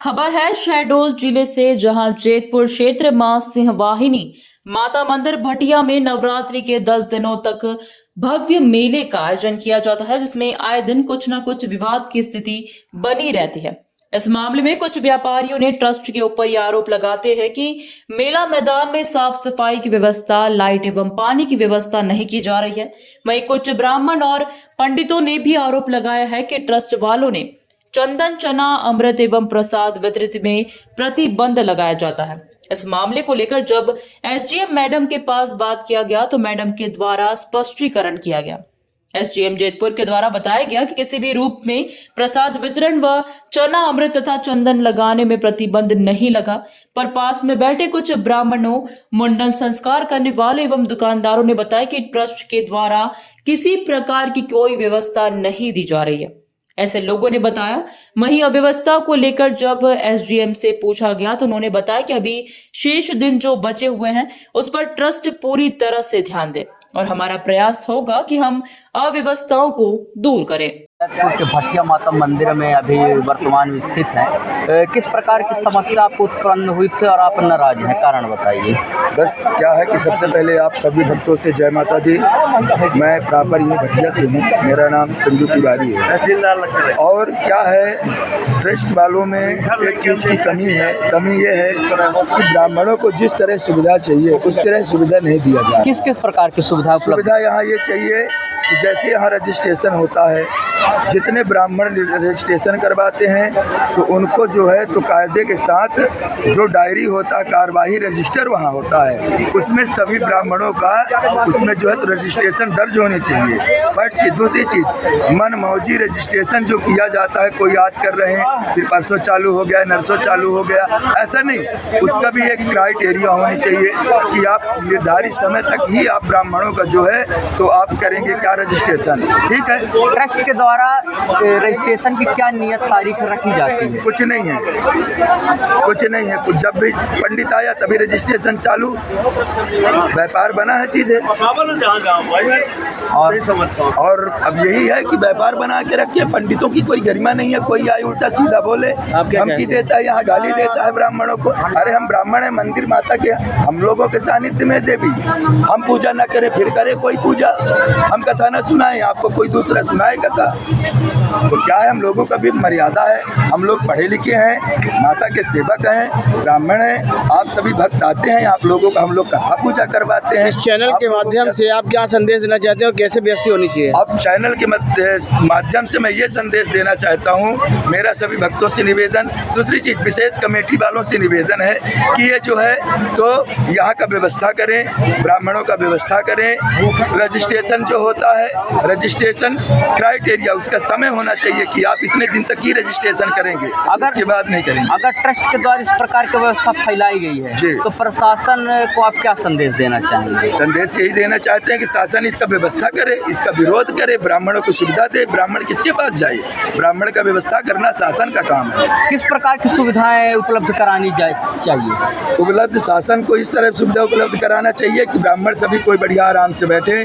खबर है शहडोल जिले से, जहां जेतपुर क्षेत्र मां सिंहवाहिनी माता मंदिर भटिया में नवरात्रि के 10 दिनों तक भव्य मेले का आयोजन किया जाता है, जिसमें आए दिन कुछ न कुछ विवाद की स्थिति बनी रहती है। इस मामले में कुछ व्यापारियों ने ट्रस्ट के ऊपर यह आरोप लगाते हैं कि मेला मैदान में साफ सफाई की व्यवस्था, लाइट एवं पानी की व्यवस्था नहीं की जा रही है। वहीं कुछ ब्राह्मण और पंडितों ने भी आरोप लगाया है कि ट्रस्ट वालों ने चंदन, चना, अमृत एवं प्रसाद वितरित में प्रतिबंध लगाया जाता है। इस मामले को लेकर जब एसडीएम मैडम के पास बात किया गया तो मैडम के द्वारा स्पष्टीकरण किया गया। एसडीएम जेतपुर के द्वारा बताया गया कि किसी भी रूप में प्रसाद वितरण व चना, अमृत तथा चंदन लगाने में प्रतिबंध नहीं लगा, पर पास में बैठे कुछ ब्राह्मणों, मुंडन संस्कार करने वाले एवं दुकानदारों ने बताया कि ट्रस्ट के द्वारा किसी प्रकार की कोई व्यवस्था नहीं दी जा रही है, ऐसे लोगों ने बताया। वहीं अव्यवस्था को लेकर जब एसडीएम से पूछा गया तो उन्होंने बताया कि अभी शेष दिन जो बचे हुए हैं उस पर ट्रस्ट पूरी तरह से ध्यान दे और हमारा प्रयास होगा कि हम अव्यवस्थाओं को दूर करें। के भटिया माता मंदिर में अभी वर्तमान में स्थित है। किस प्रकार की समस्या आपको उत्पन्न हुई थी और आप नाराज हैं, कारण बताइए। बस क्या है कि सबसे पहले आप सभी भक्तों से जय माता दी। मैं प्रॉपर ये भटिया से हूँ, मेरा नाम संजू तिवारी है। और क्या है, ट्रस्ट वालों में एक चीज़ की कमी है। कमी ये है कि ब्राह्मणों को जिस तरह सुविधा चाहिए उस तरह सुविधा नहीं दिया जा रहा। किस किस प्रकार की सुविधा यहाँ ये चाहिए कि जैसे यहाँ रजिस्ट्रेशन होता है, जितने ब्राह्मण रजिस्ट्रेशन करवाते हैं तो उनको जो है तो कायदे के साथ जो डायरी होता है, कार्यवाही रजिस्टर वहाँ होता है, उसमें सभी ब्राह्मणों का उसमें जो है तो रजिस्ट्रेशन दर्ज होनी चाहिए। फर्स्ट चीज़। दूसरी चीज़, मन मौजी रजिस्ट्रेशन जो किया जाता है, कोई आज कर रहे हैं फिर परसों चालू हो गया, नरसों चालू हो गया, ऐसा नहीं। उसका भी एक क्राइटेरिया होनी चाहिए कि आप निर्धारित समय तक ही आप ब्राह्मणों का जो है तो आप करेंगे क्या रजिस्ट्रेशन। ठीक है। ट्रस्ट के द्वारा रजिस्ट्रेशन की क्या नियत तारीख रखी जाती है? कुछ नहीं है, कुछ नहीं है। कुछ जब भी पंडित आया तभी रजिस्ट्रेशन चालू, व्यापार बना है सीधे। और अब यही है कि व्यापार बना के रखे, पंडितों की कोई गरिमा नहीं है। कोई आए उल्टा सीधा बोले, धमकी देता है, यहाँ गाली देता है ब्राह्मणों को। अरे हम ब्राह्मण है, मंदिर माता के, हम लोगों के सानिध्य में देवी, हम पूजा ना करें फिर करे कोई पूजा, हम कथा ना सुनाए, आपको कोई दूसरा सुनाए कथा। तो क्या है, हम लोगों का भी मर्यादा है। हम लोग पढ़े लिखे हैं, माता के सेवक हैं, ब्राह्मण हैं। आप सभी भक्त आते हैं, आप लोगों का हम लोग कथा पूजा करवाते हैं। इस चैनल के माध्यम से आप क्या संदेश देना चाहते हो, कैसे व्यवस्था होनी चाहिए? अब चैनल के माध्यम से मैं ये संदेश देना चाहता हूँ, मेरा सभी भक्तों से निवेदन। दूसरी चीज़, विशेष कमेटी वालों से निवेदन है कि ये जो है तो यहाँ का व्यवस्था करें, ब्राह्मणों का व्यवस्था करें। रजिस्ट्रेशन जो होता है, रजिस्ट्रेशन क्राइटेरिया, उसका समय होना चाहिए कि आप इतने दिन तक ही रजिस्ट्रेशन करेंगे, अगर के बाद नहीं करेंगे। अगर ट्रस्ट के द्वारा इस प्रकार की व्यवस्था फैलाई गई है जी, तो प्रशासन को आप क्या संदेश देना चाहेंगे? संदेश यही देना चाहते हैं कि शासन इसका व्यवस्था करे, इसका विरोध करे, ब्राह्मणों को सुविधा दे। ब्राह्मण किसके पास जाए? ब्राह्मण का व्यवस्था करना शासन का काम है। किस प्रकार की सुविधाएं उपलब्ध करानी चाहिए? उपलब्ध शासन को इस तरह सुविधा उपलब्ध कराना चाहिए कि ब्राह्मण सभी कोई बढ़िया आराम से बैठे,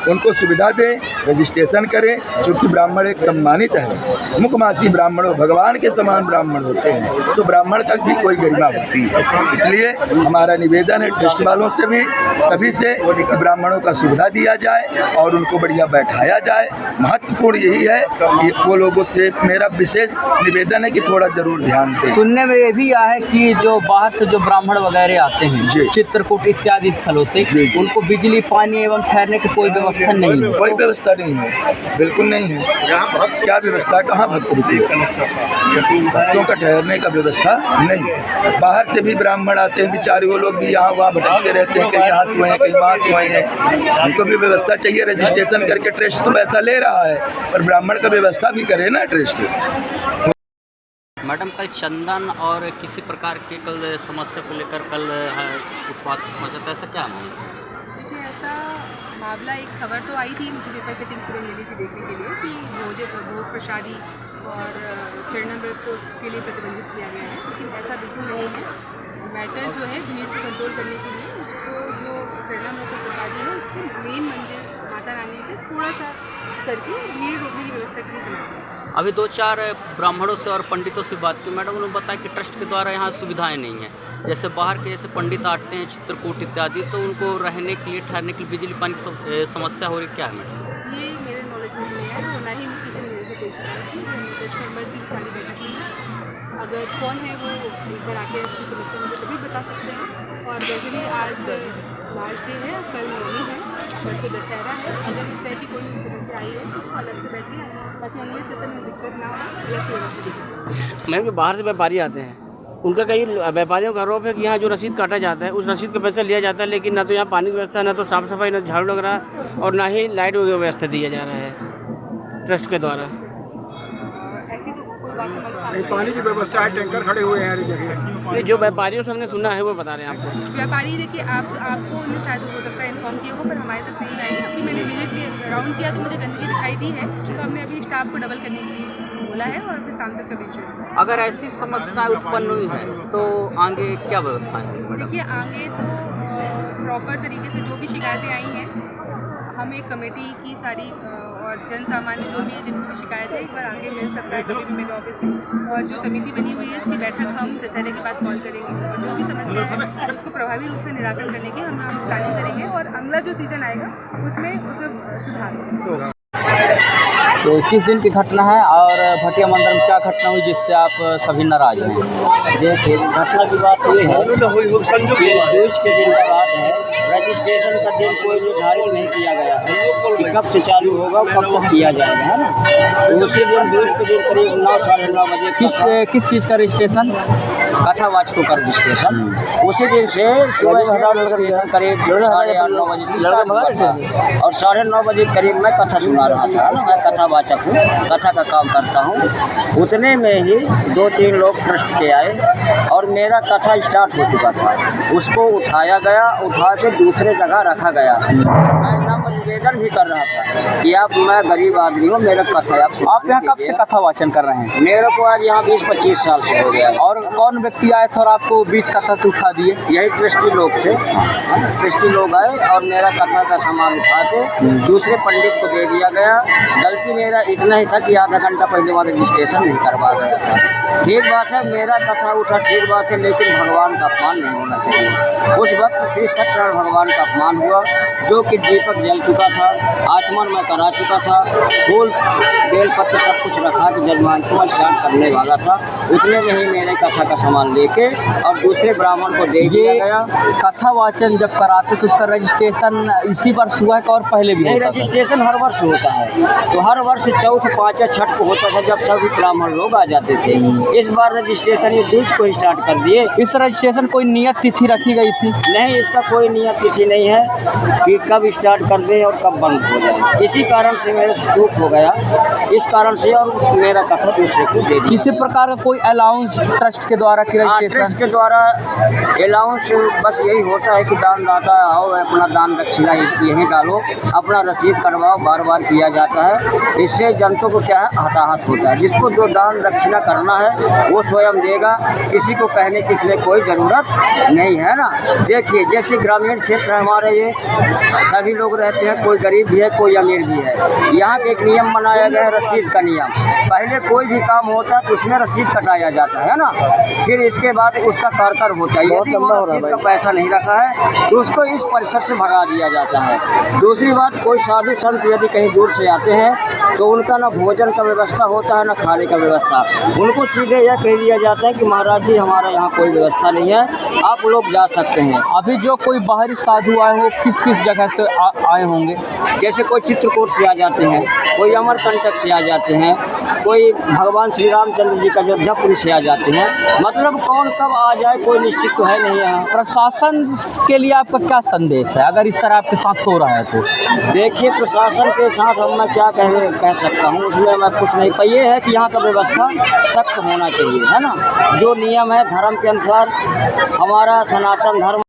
उनको सुविधा दें, रजिस्ट्रेशन करें। क्योंकि ब्राह्मण एक सम्मानित है, मुखमासी ब्राह्मणों भगवान के समान ब्राह्मण होते हैं, तो ब्राह्मण तक भी कोई गरिमा होती है। इसलिए हमारा निवेदन है ट्रस्ट वालों से भी, सभी से, कि ब्राह्मणों का सुविधा दिया जाए और उनको बढ़िया बैठाया जाए। महत्वपूर्ण यही है कि वो लोगों से मेरा विशेष निवेदन है कि थोड़ा जरूर ध्यान दें। सुनने में ये भी आया है कि जो बाहर से जो ब्राह्मण वगैरह आते हैं चित्रकूट इत्यादि स्थलों से, उनको बिजली, पानी एवं ठहरने की कोई व्यवस्था नहीं है? कोई व्यवस्था नहीं है, बिल्कुल नहीं है। क्या व्यवस्था, कहाँ भक्त रुके? भक्तों का ठहरने का व्यवस्था नहीं। बाहर से भी ब्राह्मण आते हैं बेचारे, वो लोग भी यहाँ वहाँ भटकते रहते हैं, कहीं यहाँ से वहीं, कहीं वहाँ से वहीं है। उनको भी व्यवस्था चाहिए। रजिस्ट्रेशन करके ट्रस्ट तो पैसा ले रहा है, पर ब्राह्मण का व्यवस्था भी करे ना ट्रस्ट। मैडम, कल चंदन और किसी प्रकार की कल समस्या को लेकर कल उत्पाद समस्या, ऐसा क्या मामला? देखिए, ऐसा मामला, एक खबर तो आई थी, मुझे पेपर कटिंग सुबह मिली थी देखने के लिए कि मुझे भोग प्रसादी और चरणामृत के लिए प्रतिबंधित किया गया है, लेकिन ऐसा बिल्कुल नहीं है। मैटर जो है भीड़ को कंट्रोल करने के लिए उसको जो चरणामृत और प्रसादी है उसको मेन मंदिर माता रानी से थोड़ा सा करके भीड़ रोकने की व्यवस्था की बनाई है। अभी 2-4 ब्राह्मणों से और पंडितों से बात की। मैडम उन्होंने बताया कि ट्रस्ट के द्वारा यहाँ सुविधाएं नहीं हैं। जैसे बाहर के जैसे पंडित आते हैं चित्रकूट इत्यादि, तो उनको रहने के लिए ठहरने के लिए बिजली पानी की समस्या हो रही, क्या है मैडम? ये मेरे नॉलेज में नहीं है और ना ही किसी ने मेरे से कोई शिकायत की। ट्रस्ट मेंबर से सारी बैठक हुई है। अगर कौन है वो एक बार आके इसकी समस्या मुझे कभी बता सकते हैं। और वैसे भी आज लास्ट डे है, कल नवमी है, परसों दशहरा है। अगर इस तरह की कोई समस्या आई है तो उसको अलग से बैठे ताकि अगले सेशन में दिक्कत ना हो, अलग से व्यवस्था। मैम बाहर से व्यापारी आते हैं, उनका कई व्यापारियों का आरोप है कि यहाँ जो रसीद काटा जाता है उस रसीद का पैसा लिया जाता है, लेकिन ना तो यहाँ पानी की व्यवस्था, ना तो साफ़ सफाई, ना झाड़ू लग रहा है और ना ही लाइट की व्यवस्था दिया जा रहा है ट्रस्ट के द्वारा। ऐसी तो कोई बात हमारे सामने पानी की व्यवस्था है, टैंकर खड़े हुए हैं हर जगह। नहीं, जो व्यापारियों से हमने सुना है वो बता रहे हैं आपको। व्यापारी देखिए आपको उन्हें शायद हो सकता है इन्फॉर्म किया हो, पर हमारे तक नहीं आई। अभी मैंने विजिट राउंड किया तो मुझे गंदगी दिखाई दी है, तो हमने अभी स्टाफ को डबल करने के लिए बोला है और फिर शाम तक का बीच होगा। अगर ऐसी समस्याएं उत्पन्न हुई हैं तो आगे क्या व्यवस्था है मैडम? देखिए आगे तो प्रॉपर तरीके से जो भी शिकायतें आई हैं, हम एक कमेटी की सारी और जन सामान्य जो भी है जिनको भी शिकायत है, एक बार आगे मिल सकता है कभी भी मेरे ऑफिस में। और जो समिति बनी हुई है इसकी बैठक हम दशहरे के बाद कॉल करेंगे और जो भी समस्या है उसको प्रभावी रूप से निराकरण करने की हम प्लानिंग करेंगे और अगला जो सीजन आएगा उसमें सुधार होगा। तो किस दिन की घटना है और भटिया मंदिर में क्या घटना हुई जिससे आप सभी नाराज हैं? देखिए घटना की बात ये है कि दूज के दिन की बात है। रजिस्ट्रेशन का दिन कोई निर्धारित नहीं किया गया है कि कब से चालू होगा, कब तक किया जाएगा, है ना। तो उसी दिन दूज के दिन करीब 9 साढ़े 9 बजे किस चीज़ का रजिस्ट्रेशन? कथावाचकों का रजिस्ट्रेशन। उसी दिन से सुबह रजिस्ट्रेशन करीब 8:30-9 बजे से स्टार्ट हुआ था और 9:30 बजे करीब मैं कथा सुना रहा था ना। मैं कथावाचक हूँ, कथा का काम करता हूँ। उतने में ही 2-3 लोग ट्रस्ट के आए और मेरा कथा स्टार्ट हो चुका था। उसको उठाया गया, उठा के दूसरे जगह रखा गया। मैं नम्र निवेदन भी कर रहा था कि आप, मैं गरीब आदमी हूँ, मेरा कथा आप यहाँ कब से कथा वाचन कर रहे हैं? मेरे को आज यहाँ 20-25 साल से हो गया। और कौन व्यक्ति आए थे और आपको बीच कथा से उठा दिए? यही ट्रस्टी लोग थे। ट्रस्टी लोग आए और मेरा कथा का सामान उठा के दूसरे पंडित को दे दिया गया। गलती मेरा इतना ही था कि आधा घंटा पहले वहाँ रजिस्ट्रेशन नहीं करवा गया था। ठीक बात है, मेरा कथा उठा, ठीक बात है, लेकिन भगवान का अपमान नहीं होना चाहिए। उस वक्त श्री सत्यनारायण भगवान का अपमान हुआ, जो कि दीपक जल चुका था, आचमन मैं करा चुका था, फूल बेलपत्र सब कुछ रखा कि जजमान को स्टार्ट करने वाला था। उतने में ही मेरे कथा का सामान लेके और दूसरे ब्राह्मण को दे दिया गया। कथा वाचन जब कराते तो उसका रजिस्ट्रेशन इसी वर्ष हुआ है और पहले भी? नहीं, रजिस्ट्रेशन हर वर्ष होता है। तो हर वर्ष चौथ, पाँच, छठ को होता था जब सभी ब्राह्मण लोग आ जाते थे। इस बार रजिस्ट्रेशन ये दूज को स्टार्ट कर दिए। इस रजिस्ट्रेशन कोई नियत तिथि रखी गई थी? नहीं, इसका कोई नियत तिथि नहीं है कि कब स्टार्ट कर दे और कब बंद हो जाए। इसी कारण से मेरा चूक हो गया, इस कारण से, और मेरा कथा दूसरे को दे दिया। किसी प्रकार का कोई अलाउंस ट्रस्ट के द्वारा की रजिस्ट्रेशन? ट्रस्ट के द्वारा अलाउंस बस यही होता है कि दानदाता आओ, अपना दान दक्षिणा यहीं डालो, अपना रसीद करवाओ, बार बार किया जाता है। इससे जनता को क्या है, हताहत होता है। जिसको जो दान दक्षिणा करना है वो स्वयं देगा, किसी को कहने की इसलिए कोई ज़रूरत नहीं है ना। देखिए जैसे ग्रामीण क्षेत्र हमारे ये सभी लोग रहते हैं, कोई गरीब भी है, कोई अमीर भी है। यहाँ पे एक नियम बनाया गया है, रसीद का नियम। पहले कोई भी काम होता है तो उसमें रसीद कटाया जाता है ना, फिर इसके बाद उसका कारकर होता है। यदि वो रसीद का पैसा नहीं रखा है तो उसको इस परिसर से भगा दिया जाता है। दूसरी बात, कोई साधु संत यदि कहीं दूर से आते हैं तो उनका ना भोजन का व्यवस्था होता है, ना खाने का व्यवस्था। उनको सीधे यह कह दिया जाता है कि महाराज जी हमारा यहाँ कोई व्यवस्था नहीं है, आप लोग जा सकते हैं। अभी जो कोई बाहरी साधु आए हो किस किस जगह से आए होंगे? जैसे कोई चित्रकूट से आ जाते हैं, कोई अमरकंटक से आ जाते हैं, कोई भगवान श्री रामचंद्र जी का अयोध्यापुरी से आ जाते हैं। मतलब कौन कब आ जाए कोई निश्चित तो है नहीं यहाँ। प्रशासन के लिए आपका क्या संदेश है अगर इस तरह आपके साथ हो रहा है तो? देखिए प्रशासन के साथ हम मैं क्या कह सकता हूँ, उसमें मैं कुछ नहीं। पर ये है कि यहाँ का व्यवस्था सख्त होना चाहिए, है ना। जो नियम है धर्म के अनुसार, हमारा सनातन धर्म